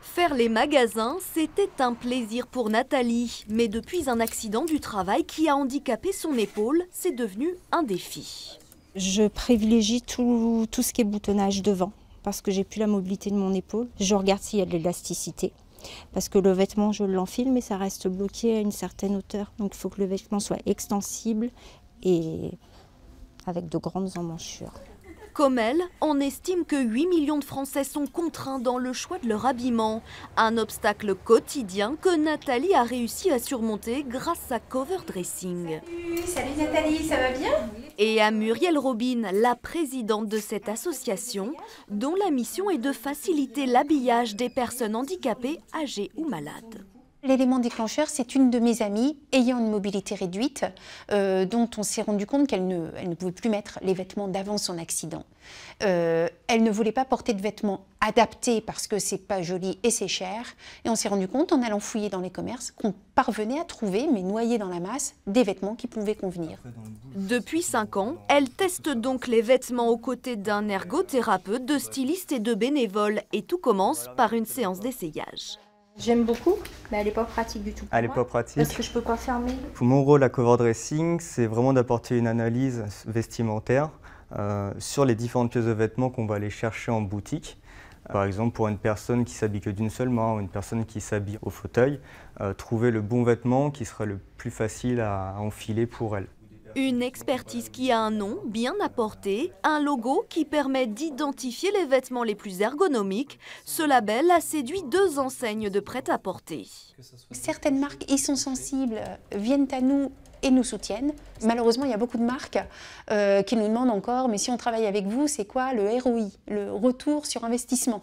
Faire les magasins, c'était un plaisir pour Nathalie. Mais depuis un accident du travail qui a handicapé son épaule, c'est devenu un défi. Je privilégie tout ce qui est boutonnage devant parce que j'ai plus la mobilité de mon épaule. Je regarde s'il y a de l'élasticité parce que le vêtement, je l'enfile mais ça reste bloqué à une certaine hauteur. Donc il faut que le vêtement soit extensible et avec de grandes emmanchures. Comme elle, on estime que 8 millions de Français sont contraints dans le choix de leur habillement. Un obstacle quotidien que Nathalie a réussi à surmonter grâce à Cover Dressing. Salut Nathalie, ça va bien? Et à Muriel Robin, la présidente de cette association, dont la mission est de faciliter l'habillage des personnes handicapées, âgées ou malades. L'élément déclencheur, c'est une de mes amies ayant une mobilité réduite, dont on s'est rendu compte qu'elle ne pouvait plus mettre les vêtements d'avant son accident. Elle ne voulait pas porter de vêtements adaptés parce que c'est pas joli et c'est cher. Et on s'est rendu compte, en allant fouiller dans les commerces, qu'on parvenait à trouver, mais noyés dans la masse, des vêtements qui pouvaient convenir. Depuis 5 ans, elle teste donc les vêtements aux côtés d'un ergothérapeute, de stylistes et de bénévoles. Et tout commence par une séance d'essayage. J'aime beaucoup, mais elle n'est pas pratique du tout. Elle n'est pas pratique. Parce que je peux pas fermer. Mon rôle à Cover Dressing, c'est vraiment d'apporter une analyse vestimentaire sur les différentes pièces de vêtements qu'on va aller chercher en boutique. Par exemple, pour une personne qui s'habille que d'une seule main ou une personne qui s'habille au fauteuil, trouver le bon vêtement qui sera le plus facile à enfiler pour elle. Une expertise qui a un nom bien apporté, un logo qui permet d'identifier les vêtements les plus ergonomiques. Ce label a séduit 2 enseignes de prêt-à-porter. Certaines marques y sont sensibles, viennent à nous et nous soutiennent. Malheureusement, il y a beaucoup de marques qui nous demandent encore, mais si on travaille avec vous, c'est quoi le ROI, le retour sur investissement?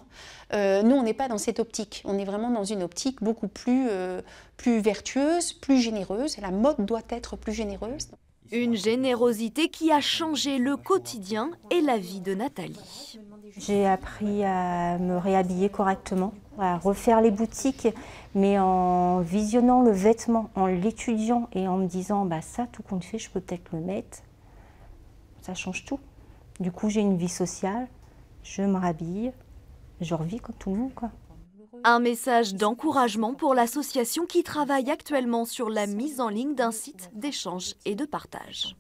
Nous, on n'est pas dans cette optique. On est vraiment dans une optique beaucoup plus vertueuse, plus généreuse. La mode doit être plus généreuse. Une générosité qui a changé le quotidien et la vie de Nathalie. J'ai appris à me réhabiller correctement, à refaire les boutiques, mais en visionnant le vêtement, en l'étudiant et en me disant ça, tout compte fait, je peux peut-être le mettre. Ça change tout. Du coup, j'ai une vie sociale, je me rhabille, je revis comme tout le monde, quoi. Un message d'encouragement pour l'association qui travaille actuellement sur la mise en ligne d'un site d'échange et de partage.